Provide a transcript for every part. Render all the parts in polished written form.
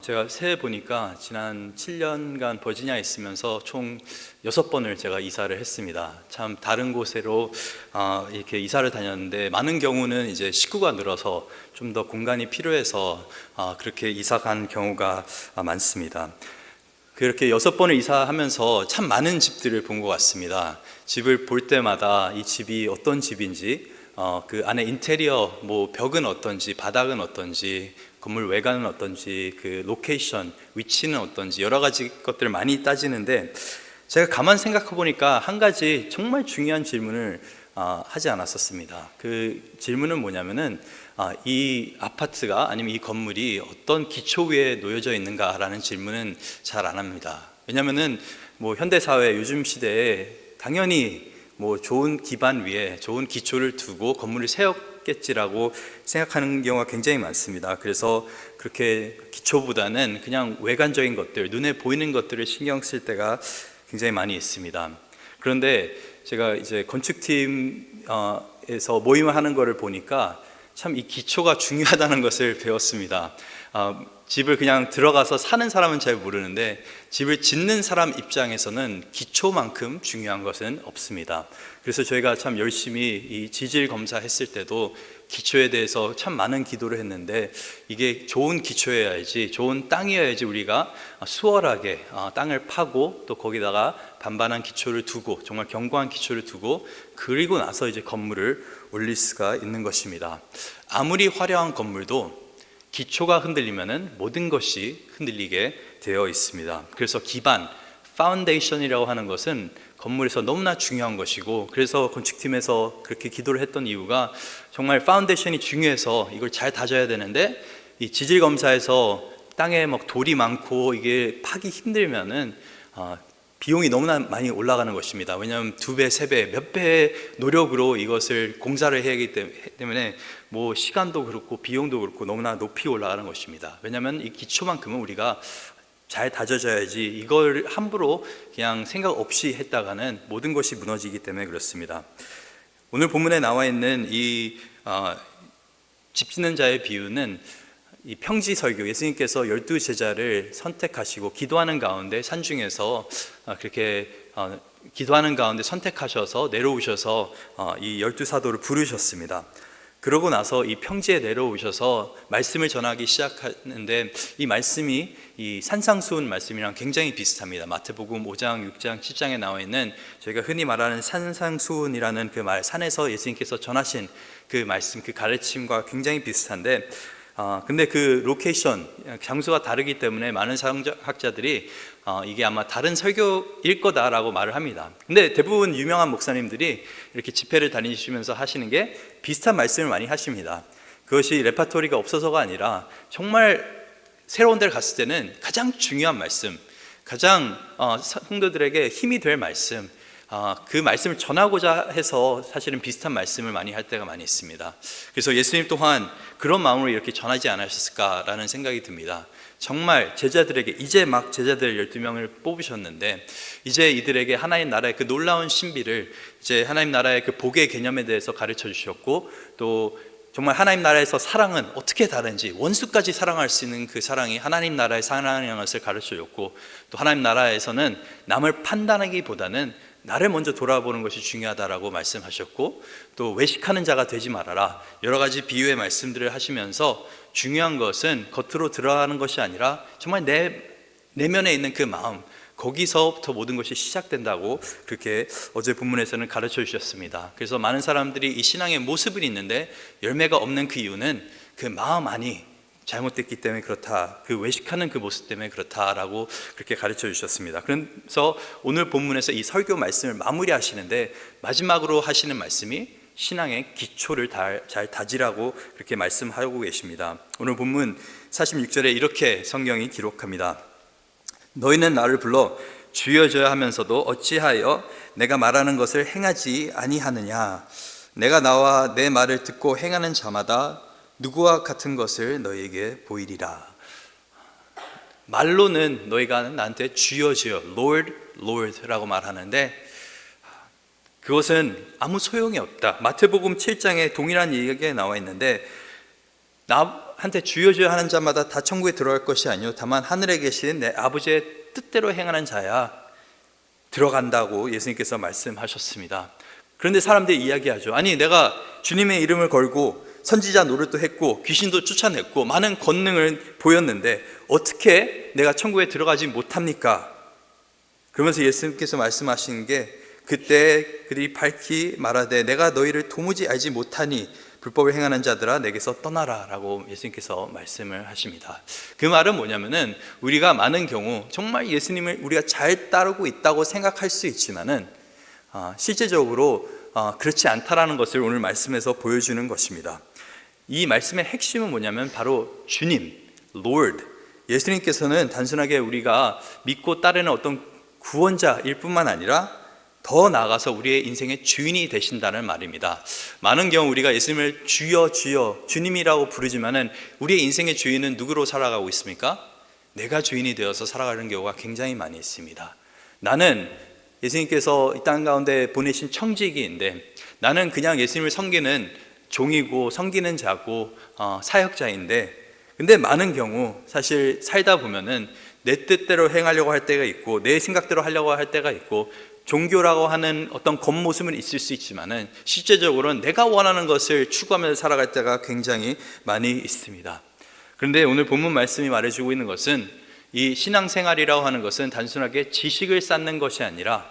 제가 세해 보니까 지난 7년간 버지니아에 있으면서 총 6번을 제가 이사를 했습니다. 참 다른 곳으로 이렇게 이사를 다녔는데 많은 경우는 이제 식구가 늘어서 좀 더 공간이 필요해서 그렇게 이사 간 경우가 많습니다. 그렇게 6번을 이사하면서 참 많은 집들을 본 것 같습니다. 집을 볼 때마다 이 집이 어떤 집인지, 그 안에 인테리어, 벽은 어떤지, 바닥은 어떤지, 건물 외관은 어떤지, 그 로케이션, 위치는 어떤지 여러 가지 것들을 많이 따지는데, 제가 가만 생각해 보니까 한 가지 정말 중요한 질문을 하지 않았었습니다. 그 질문은 뭐냐면은 이 아파트가 아니면 이 건물이 어떤 기초 위에 놓여져 있는가라는 질문은 잘 안 합니다. 왜냐면은 현대 사회 요즘 시대에 당연히 좋은 기반 위에 좋은 기초를 두고 건물을 세웠겠지라고 생각하는 경우가 굉장히 많습니다. 그래서 그렇게 기초보다는 그냥 외관적인 것들, 눈에 보이는 것들을 신경 쓸 때가 굉장히 많이 있습니다. 그런데 제가 이제 건축팀에서 모임을 하는 것을 보니까 참 이 기초가 중요하다는 것을 배웠습니다. 집을 그냥 들어가서 사는 사람은 잘 모르는데 집을 짓는 사람 입장에서는 기초만큼 중요한 것은 없습니다. 그래서 저희가 참 열심히 이 지질 검사했을 때도 기초에 대해서 참 많은 기도를 했는데, 이게 좋은 기초여야지, 좋은 땅이어야지 우리가 수월하게 땅을 파고 또 거기다가 반반한 기초를 두고, 정말 견고한 기초를 두고 그리고 나서 이제 건물을 올릴 수가 있는 것입니다. 아무리 화려한 건물도 기초가 흔들리면은 모든 것이 흔들리게 되어 있습니다. 그래서 기반, 파운데이션이라고 하는 것은 건물에서 너무나 중요한 것이고, 그래서 건축팀에서 그렇게 기도를 했던 이유가 정말 파운데이션이 중요해서 이걸 잘 다져야 되는데, 이 지질 검사에서 땅에 돌이 많고 이게 파기 힘들면은 비용이 너무나 많이 올라가는 것입니다. 왜냐하면 2배, 3배, 몇 배의 노력으로 이것을 공사를 해야 하기 때문에 시간도 그렇고 비용도 그렇고 너무나 높이 올라가는 것입니다. 왜냐하면 이 기초만큼은 우리가 잘 다져져야지, 이걸 함부로 그냥 생각 없이 했다가는 모든 것이 무너지기 때문에 그렇습니다. 오늘 본문에 나와 있는 이 집 짓는 자의 비유는 이 평지 설교, 예수님께서 12제자를 선택하시고 기도하는 가운데 산중에서 그렇게 기도하는 가운데 선택하셔서 내려오셔서 이 12사도를 부르셨습니다. 그러고 나서 이 평지에 내려오셔서 말씀을 전하기 시작하는데, 이 말씀이 이 산상수훈 말씀이랑 굉장히 비슷합니다. 마태복음 5장, 6장, 7장에 나와 있는 저희가 흔히 말하는 산상수훈이라는 그 말, 산에서 예수님께서 전하신 그 말씀, 그 가르침과 굉장히 비슷한데, 근데 그 로케이션, 장소가 다르기 때문에 많은 성경학자들이 이게 아마 다른 설교일 거다라고 말을 합니다. 근데 대부분 유명한 목사님들이 이렇게 집회를 다니시면서 하시는 게 비슷한 말씀을 많이 하십니다. 그것이 레파토리가 없어서가 아니라 정말 새로운 데를 갔을 때는 가장 중요한 말씀, 가장 성도들에게 힘이 될 말씀, 그 말씀을 전하고자 해서 사실은 비슷한 말씀을 많이 할 때가 많이 있습니다. 그래서 예수님 또한 그런 마음으로 이렇게 전하지 않으셨을까라는 생각이 듭니다. 정말 제자들에게, 이제 막 제자들 12명을 뽑으셨는데 이제 이들에게 하나님 나라의 그 놀라운 신비를, 이제 하나님 나라의 그 복의 개념에 대해서 가르쳐 주셨고, 또 정말 하나님 나라에서 사랑은 어떻게 다른지, 원수까지 사랑할 수 있는 그 사랑이 하나님 나라의 사랑이라는 것을 가르쳐 줬고, 또 하나님 나라에서는 남을 판단하기보다는 나를 먼저 돌아보는 것이 중요하다라고 말씀하셨고, 또 외식하는 자가 되지 말아라, 여러 가지 비유의 말씀들을 하시면서 중요한 것은 겉으로 드러나는 것이 아니라 정말 내 내면에 있는 그 마음, 거기서부터 모든 것이 시작된다고 그렇게 어제 본문에서는 가르쳐 주셨습니다. 그래서 많은 사람들이 이 신앙의 모습은 있는데 열매가 없는 그 이유는 그 마음 안이 잘못됐기 때문에 그렇다, 그 외식하는 그 모습 때문에 그렇다라고 그렇게 가르쳐 주셨습니다. 그래서 오늘 본문에서 이 설교 말씀을 마무리하시는데 마지막으로 하시는 말씀이 신앙의 기초를 잘 다지라고 그렇게 말씀하고 계십니다. 오늘 본문 46절에 이렇게 성경이 기록합니다. 너희는 나를 불러 주여주여 하면서도 어찌하여 내가 말하는 것을 행하지 아니하느냐? 내가 나와 내 말을 듣고 행하는 자마다 누구와 같은 것을 너희에게 보이리라. 말로는 너희가 나한테 주여 주여, Lord, Lord라고 말하는데 그것은 아무 소용이 없다. 마태복음 7장에 동일한 얘기가 나와 있는데 한테 주여 주여 하는 자마다 다 천국에 들어갈 것이 아니요 다만 하늘에 계신 내 아버지의 뜻대로 행하는 자야 들어간다고 예수님께서 말씀하셨습니다. 그런데 사람들이 이야기하죠. 아니, 내가 주님의 이름을 걸고 선지자 노릇도 했고 귀신도 쫓아냈고 많은 권능을 보였는데 어떻게 내가 천국에 들어가지 못합니까? 그러면서 예수님께서 말씀하시는 게, 그때 그들이 밝히 말하되 내가 너희를 도무지 알지 못하니 불법을 행하는 자들아 내게서 떠나라 라고 예수님께서 말씀을 하십니다. 그 말은 뭐냐면은, 우리가 많은 경우 정말 예수님을 우리가 잘 따르고 있다고 생각할 수 있지만은 실제적으로 그렇지 않다라는 것을 오늘 말씀에서 보여주는 것입니다. 이 말씀의 핵심은 뭐냐면 바로 주님, Lord, 예수님께서는 단순하게 우리가 믿고 따르는 어떤 구원자일 뿐만 아니라 더 나아가서 우리의 인생의 주인이 되신다는 말입니다. 많은 경우 우리가 예수님을 주여 주여 주님이라고 부르지만은 우리의 인생의 주인은 누구로 살아가고 있습니까? 내가 주인이 되어서 살아가는 경우가 굉장히 많이 있습니다. 나는 예수님께서 이 땅 가운데 보내신 청지기인데, 나는 그냥 예수님을 섬기는 종이고 섬기는 자고 사역자인데, 근데 많은 경우 사실 살다 보면은 내 뜻대로 행하려고 할 때가 있고 내 생각대로 하려고 할 때가 있고, 종교라고 하는 어떤 겉모습은 있을 수 있지만은 실제적으로는 내가 원하는 것을 추구하면서 살아갈 때가 굉장히 많이 있습니다. 그런데 오늘 본문 말씀이 말해주고 있는 것은, 이 신앙생활이라고 하는 것은 단순하게 지식을 쌓는 것이 아니라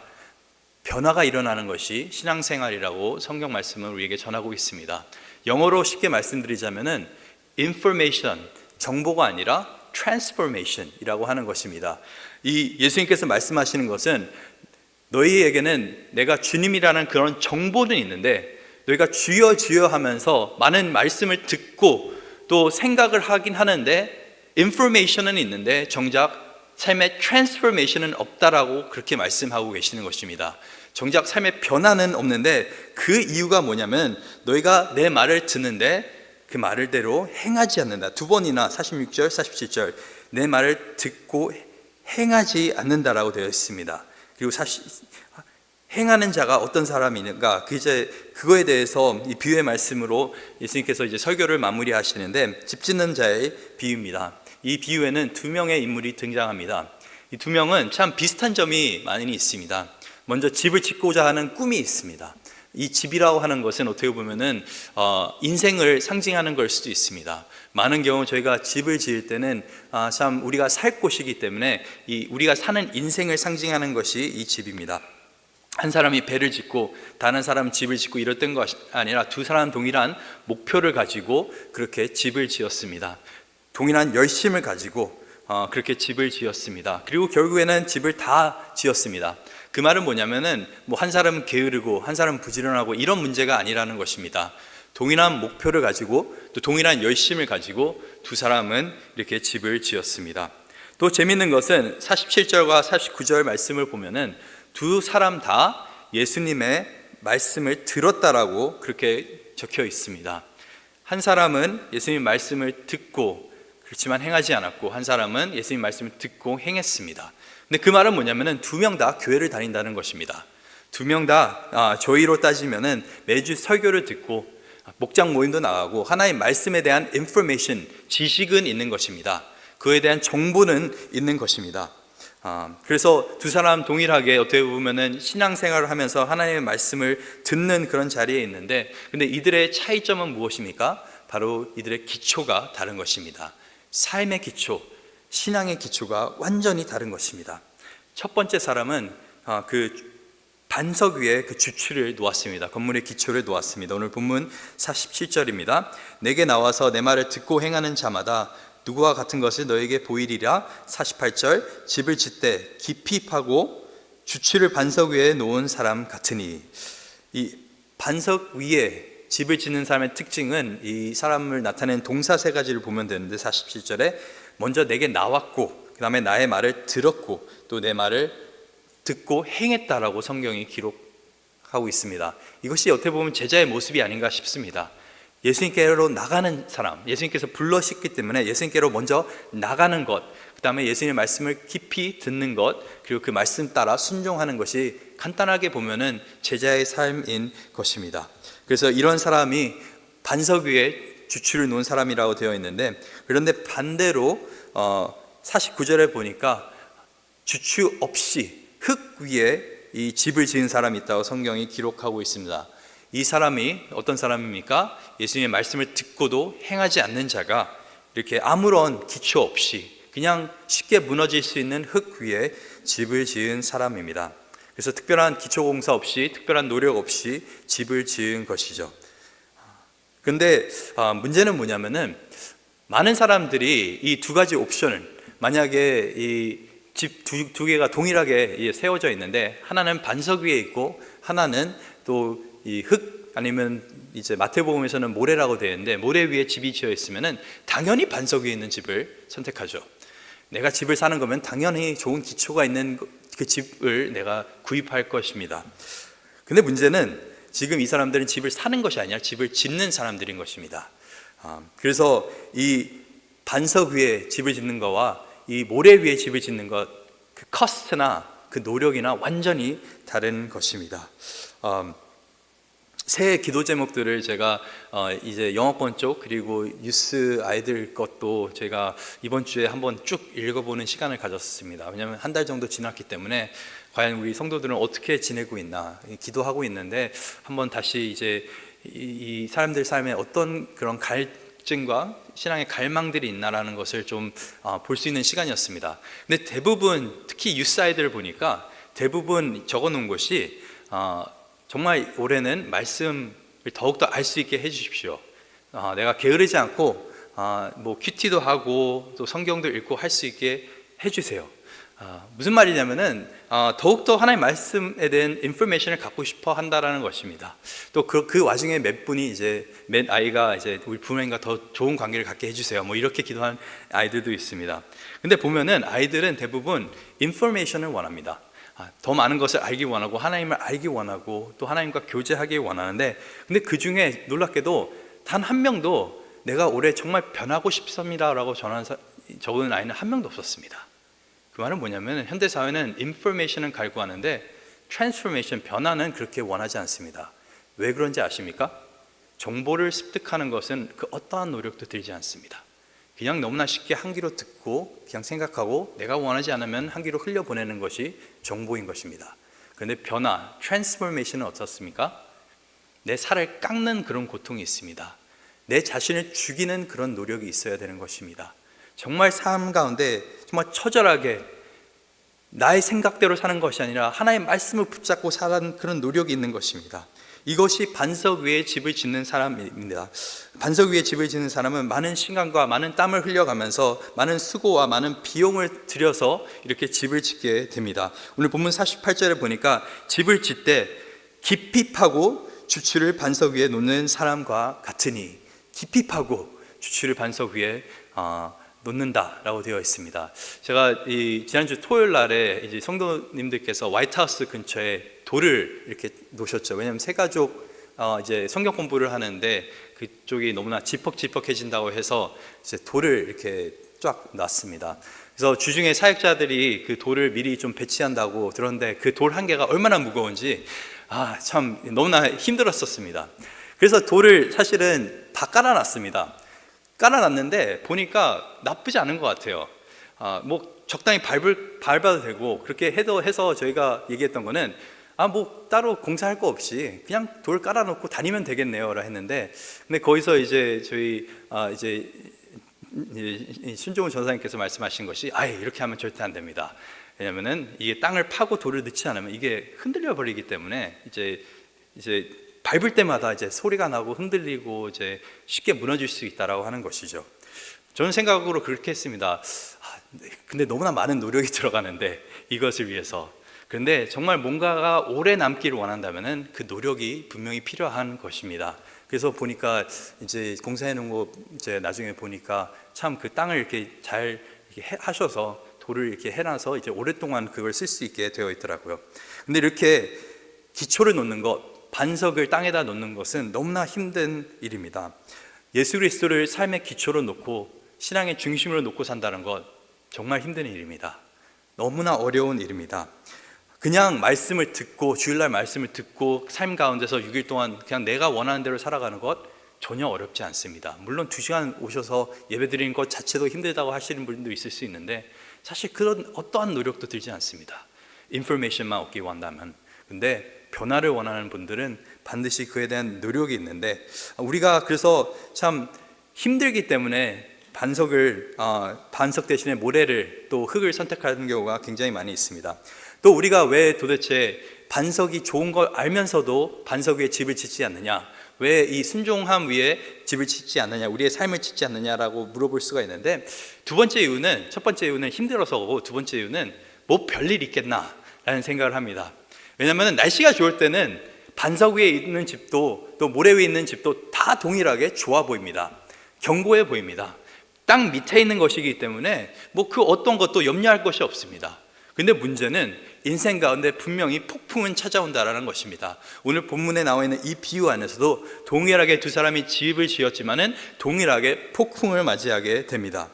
변화가 일어나는 것이 신앙생활이라고 성경 말씀은 우리에게 전하고 있습니다. 영어로 쉽게 말씀드리자면은 information, 정보가 아니라 transformation이라고 하는 것입니다. 이 예수님께서 말씀하시는 것은, 너희에게는 내가 주님이라는 그런 정보는 있는데 너희가 주여 주여 하면서 많은 말씀을 듣고 또 생각을 하긴 하는데 information은 있는데 정작 삶의 transformation은 없다라고 그렇게 말씀하고 계시는 것입니다. 정작 삶의 변화는 없는데, 그 이유가 뭐냐면 너희가 내 말을 듣는데 그 말대로 행하지 않는다. 두 번이나 46절, 47절 내 말을 듣고 행하지 않는다라고 되어 있습니다. 그리고 행하는 자가 어떤 사람이는가, 그거에 대해서 이 비유의 말씀으로 예수님께서 이제 설교를 마무리하시는데, 집 짓는 자의 비유입니다. 이 비유에는 두 명의 인물이 등장합니다. 이 두 명은 참 비슷한 점이 많이 있습니다. 먼저 집을 짓고자 하는 꿈이 있습니다. 이 집이라고 하는 것은 어떻게 보면은 인생을 상징하는 걸 수도 있습니다. 많은 경우 저희가 집을 지을 때는 참 우리가 살 곳이기 때문에 우리가 사는 인생을 상징하는 것이 이 집입니다. 한 사람이 배를 짓고 다른 사람은 집을 짓고 이랬던 것이 아니라 두 사람은 동일한 목표를 가지고 그렇게 집을 지었습니다. 동일한 열심을 가지고 그렇게 집을 지었습니다. 그리고 결국에는 집을 다 지었습니다. 그 말은 뭐냐면은 한 사람은 게으르고 한 사람은 부지런하고 이런 문제가 아니라는 것입니다. 동일한 목표를 가지고 또 동일한 열심을 가지고 두 사람은 이렇게 집을 지었습니다. 또 재밌는 것은 47절과 49절 말씀을 보면은 두 사람 다 예수님의 말씀을 들었다라고 그렇게 적혀 있습니다. 한 사람은 예수님 말씀을 듣고 그렇지만 행하지 않았고, 한 사람은 예수님 말씀을 듣고 행했습니다. 근데 그 말은 뭐냐면은 두 명 다 교회를 다닌다는 것입니다. 두 명 다 저희로 따지면은 매주 설교를 듣고 목장 모임도 나가고 하나의 말씀에 대한 인포메이션, 지식은 있는 것입니다. 그에 대한 정보는 있는 것입니다. 그래서 두 사람 동일하게 어떻게 보면은 신앙생활을 하면서 하나님의 말씀을 듣는 그런 자리에 있는데, 근데 이들의 차이점은 무엇입니까? 바로 이들의 기초가 다른 것입니다. 삶의 기초, 신앙의 기초가 완전히 다른 것입니다. 첫 번째 사람은 그 반석 위에 그 주추를 놓았습니다. 건물의 기초를 놓았습니다. 오늘 본문 47절입니다. 내게 나와서 내 말을 듣고 행하는 자마다 누구와 같은 것을 너에게 보이리라. 48절 집을 짓되 깊이 파고 주추를 반석 위에 놓은 사람 같으니. 이 반석 위에 집을 짓는 사람의 특징은 이 사람을 나타내는 동사 세 가지를 보면 되는데, 47절에 먼저 내게 나왔고 그 다음에 나의 말을 들었고 또 내 말을 듣고 행했다라고 성경이 기록하고 있습니다. 이것이 어떻게 보면 제자의 모습이 아닌가 싶습니다. 예수님께로 나가는 사람, 예수님께서 불러셨기 때문에 예수님께로 먼저 나가는 것, 그 다음에 예수님의 말씀을 깊이 듣는 것, 그리고 그 말씀 따라 순종하는 것이 간단하게 보면은 제자의 삶인 것입니다. 그래서 이런 사람이 반석 위에 주추를 놓은 사람이라고 되어 있는데, 그런데 반대로 49절에 보니까 주추 없이 흙 위에 이 집을 지은 사람이 있다고 성경이 기록하고 있습니다. 이 사람이 어떤 사람입니까? 예수님의 말씀을 듣고도 행하지 않는 자가 이렇게 아무런 기초 없이 그냥 쉽게 무너질 수 있는 흙 위에 집을 지은 사람입니다. 그래서 특별한 기초 공사 없이, 특별한 노력 없이 집을 지은 것이죠. 근데 문제는 뭐냐면은, 많은 사람들이 이 두 가지 옵션을, 만약에 이 집 두 개가 동일하게 세워져 있는데, 하나는 반석 위에 있고 하나는 또 이 흙, 아니면 이제 마태복음에서는 모래라고 되어 있는데, 모래 위에 집이 지어 있으면은 당연히 반석 위에 있는 집을 선택하죠. 내가 집을 사는 거면 당연히 좋은 기초가 있는 그 집을 내가 구입할 것입니다. 근데 문제는, 지금 이 사람들은 집을 사는 것이 아니라 집을 짓는 사람들인 것입니다. 그래서 이 반석 위에 집을 짓는 거와 이 모래 위에 집을 짓는 것, 그 커스트나 그 노력이나 완전히 다른 것입니다. 새 기도 제목들을 제가 이제 영어권 쪽, 그리고 유스 아이들 것도 제가 이번 주에 한번 쭉 읽어보는 시간을 가졌습니다. 왜냐하면 한 달 정도 지났기 때문에 과연 우리 성도들은 어떻게 지내고 있나 기도하고 있는데, 한번 다시 이제 이 사람들 삶에 어떤 그런 갈증과 신앙의 갈망들이 있나라는 것을 좀 볼 수 있는 시간이었습니다. 근데 대부분, 특히 유스 아이들을 보니까 대부분 적어놓은 것이 정말 올해는 말씀을 더욱더 알 수 있게 해주십시오. 내가 게으르지 않고 뭐 큐티도 하고 또 성경도 읽고 할 수 있게 해주세요. 무슨 말이냐면은 더욱더 하나님의 말씀에 대한 인포메이션을 갖고 싶어 한다라는 것입니다. 또 그 와중에 몇 아이가 이제 우리 부모님과 더 좋은 관계를 갖게 해주세요, 뭐 이렇게 기도한 아이들도 있습니다. 근데 보면은 아이들은 대부분 인포메이션을 원합니다. 더 많은 것을 알기 원하고, 하나님을 알기 원하고, 또 하나님과 교제하기 원하는데, 근데 그 중에 놀랍게도 단 한 명도 내가 올해 정말 변하고 싶습니다 라고 적은 아이는 한 명도 없었습니다. 그 말은 뭐냐면, 현대사회는 인포메이션은 갈구하는데 트랜스포메이션, 변화는 그렇게 원하지 않습니다. 왜 그런지 아십니까? 정보를 습득하는 것은 그 어떠한 노력도 들지 않습니다. 그냥 너무나 쉽게 한 귀로 듣고 그냥 생각하고 내가 원하지 않으면 한 귀로 흘려보내는 것이 정보인 것입니다. 그런데 변화, 트랜스포메이션은 어떻습니까? 내 살을 깎는 그런 고통이 있습니다. 내 자신을 죽이는 그런 노력이 있어야 되는 것입니다. 정말 삶 가운데 정말 처절하게 나의 생각대로 사는 것이 아니라 하나님의 말씀을 붙잡고 사는 그런 노력이 있는 것입니다. 이것이 반석 위에 집을 짓는 사람입니다. 반석 위에 집을 짓는 사람은 많은 시간과 많은 땀을 흘려가면서 많은 수고와 많은 비용을 들여서 이렇게 집을 짓게 됩니다. 오늘 본문 48절에 보니까 집을 짓되 깊이 파고 주추를 반석 위에 놓는 사람과 같으니, 깊이 파고 주추를 반석 위에 놓는다라고 되어 있습니다. 제가 지난주 토요일 날에 이제 성도님들께서 화이트하우스 근처에 돌을 이렇게 놓으셨죠. 왜냐하면 새 가족 이제 성경 공부를 하는데 그쪽이 너무나 지퍽지퍽해진다고 해서 이제 돌을 이렇게 쫙 놨습니다. 그래서 주중에 사역자들이 그 돌을 미리 좀 배치한다고 들었는데, 그 돌 한 개가 얼마나 무거운지 참 너무나 힘들었었습니다. 그래서 돌을 사실은 다 깔아놨습니다. 깔아놨는데 보니까 나쁘지 않은 것 같아요. 뭐 적당히 밟아도 되고, 그렇게 해서 저희가 얘기했던 거는 뭐 따로 공사할 거 없이 그냥 돌 깔아놓고 다니면 되겠네요라 했는데, 근데 거기서 이제 저희 이제 신종훈 전사님께서 말씀하신 것이 이렇게 하면 절대 안 됩니다. 왜냐면은 이게 땅을 파고 돌을 넣지 않으면 이게 흔들려 버리기 때문에 이제 밟을 때마다 이제 소리가 나고 흔들리고 이제 쉽게 무너질 수 있다라고 하는 것이죠. 저는 생각으로 그렇게 했습니다. 근데 너무나 많은 노력이 들어가는데 이것을 위해서. 그런데 정말 뭔가가 오래 남기를 원한다면은 그 노력이 분명히 필요한 것입니다. 그래서 보니까 이제 공사해 놓은 거 이제 나중에 보니까 참 그 땅을 이렇게 잘 이렇게 하셔서 돌을 이렇게 해놔서 이제 오랫동안 그걸 쓸 수 있게 되어 있더라고요. 근데 이렇게 기초를 놓는 것, 반석을 땅에다 놓는 것은 너무나 힘든 일입니다. 예수 그리스도를 삶의 기초로 놓고 신앙의 중심으로 놓고 산다는 것, 정말 힘든 일입니다. 너무나 어려운 일입니다. 그냥 말씀을 듣고, 주일날 말씀을 듣고 삶 가운데서 6일 동안 그냥 내가 원하는 대로 살아가는 것, 전혀 어렵지 않습니다. 물론 2시간 오셔서 예배 드리는 것 자체도 힘들다고 하시는 분도 있을 수 있는데 사실 그런 어떠한 노력도 들지 않습니다. 인포메이션만 얻기 원한다면. 근데 변화를 원하는 분들은 반드시 그에 대한 노력이 있는데 우리가 그래서 참 힘들기 때문에 반석 대신에 모래를 또 흙을 선택하는 경우가 굉장히 많이 있습니다. 또 우리가 왜 도대체 반석이 좋은 걸 알면서도 반석 위에 집을 짓지 않느냐, 왜 이 순종함 위에 집을 짓지 않느냐, 우리의 삶을 짓지 않느냐라고 물어볼 수가 있는데 첫 번째 이유는 힘들어서고 두 번째 이유는 뭐 별일 있겠나라는 생각을 합니다. 왜냐하면 날씨가 좋을 때는 반석 위에 있는 집도 또 모래 위에 있는 집도 다 동일하게 좋아 보입니다. 견고해 보입니다. 땅 밑에 있는 것이기 때문에 뭐 그 어떤 것도 염려할 것이 없습니다. 근데 문제는 인생 가운데 분명히 폭풍은 찾아온다라는 것입니다. 오늘 본문에 나와 있는 이 비유 안에서도 동일하게 두 사람이 집을 지었지만은 동일하게 폭풍을 맞이하게 됩니다.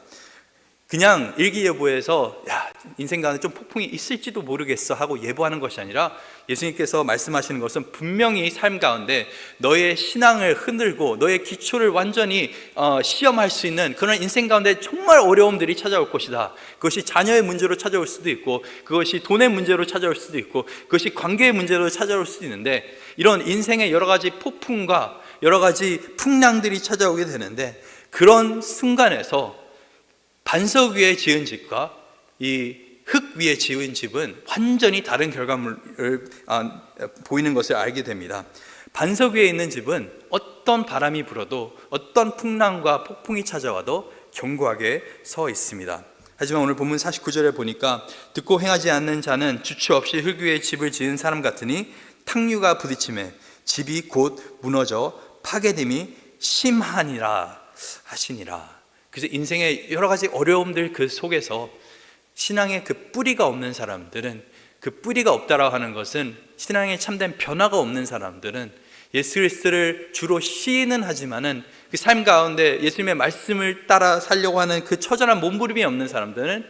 그냥 일기예보에서 야, 인생 가운데 좀 폭풍이 있을지도 모르겠어 하고 예보하는 것이 아니라 예수님께서 말씀하시는 것은 분명히 삶 가운데 너의 신앙을 흔들고 너의 기초를 완전히 시험할 수 있는 그런 인생 가운데 정말 어려움들이 찾아올 것이다. 그것이 자녀의 문제로 찾아올 수도 있고 그것이 돈의 문제로 찾아올 수도 있고 그것이 관계의 문제로 찾아올 수도 있는데 이런 인생의 여러 가지 폭풍과 여러 가지 풍랑들이 찾아오게 되는데 그런 순간에서 반석 위에 지은 집과 이 흙 위에 지은 집은 완전히 다른 결과물을 보이는 것을 알게 됩니다. 반석 위에 있는 집은 어떤 바람이 불어도 어떤 풍랑과 폭풍이 찾아와도 견고하게 서 있습니다. 하지만 오늘 본문 49절에 보니까 듣고 행하지 않는 자는 주체 없이 흙 위에 집을 지은 사람 같으니 탕류가 부딪힘에 집이 곧 무너져 파괴됨이 심하니라 하시니라. 그래서 인생의 여러 가지 어려움들 그 속에서 신앙의 그 뿌리가 없는 사람들은 그 뿌리가 없다라고 하는 것은 신앙에 참된 변화가 없는 사람들은 예수 그리스도를 주로 시인은 하지만은 그 삶 가운데 예수님의 말씀을 따라 살려고 하는 그 처절한 몸부림이 없는 사람들은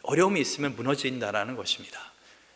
어려움이 있으면 무너진다라는 것입니다.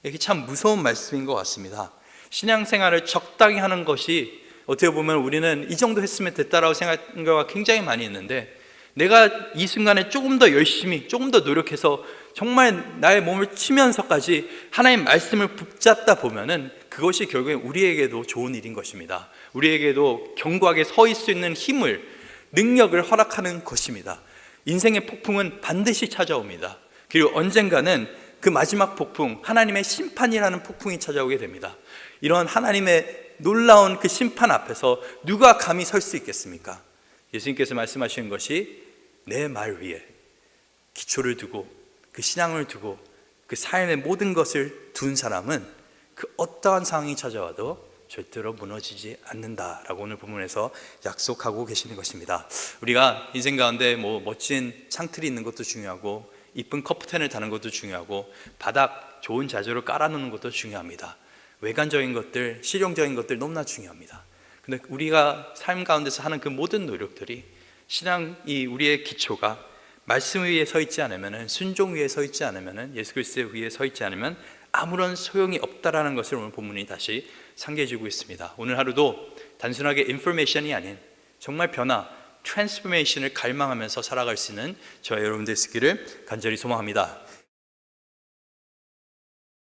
이게 참 무서운 말씀인 것 같습니다. 신앙생활을 적당히 하는 것이 어떻게 보면 우리는 이 정도 했으면 됐다라고 생각하는 경우가 굉장히 많이 있는데 내가 이 순간에 조금 더 열심히 조금 더 노력해서 정말 나의 몸을 치면서까지 하나님의 말씀을 붙잡다 보면은 그것이 결국엔 우리에게도 좋은 일인 것입니다. 우리에게도 견고하게 서 있을 수 있는 힘을 능력을 허락하는 것입니다. 인생의 폭풍은 반드시 찾아옵니다. 그리고 언젠가는 그 마지막 폭풍 하나님의 심판이라는 폭풍이 찾아오게 됩니다. 이런 하나님의 놀라운 그 심판 앞에서 누가 감히 설 수 있겠습니까? 예수님께서 말씀하시는 것이 내 말 위에 기초를 두고 그 신앙을 두고 그 삶의 모든 것을 둔 사람은 그 어떠한 상황이 찾아와도 절대로 무너지지 않는다라고 오늘 본문에서 약속하고 계시는 것입니다. 우리가 인생 가운데 뭐 멋진 창틀이 있는 것도 중요하고 이쁜 커프텐을 다는 것도 중요하고 바닥 좋은 자재로 깔아놓는 것도 중요합니다. 외관적인 것들, 실용적인 것들 너무나 중요합니다. 근데 우리가 삶 가운데서 하는 그 모든 노력들이 신앙이 우리의 기초가 말씀 위에 서 있지 않으면 순종 위에 서 있지 않으면 예수 그리스도 위에 서 있지 않으면 아무런 소용이 없다라는 것을 오늘 본문이 다시 상기해주고 있습니다. 오늘 하루도 단순하게 인포메이션이 아닌 정말 변화, 트랜스포메이션을 갈망하면서 살아갈 수 있는 저와 여러분들 있기를 간절히 소망합니다.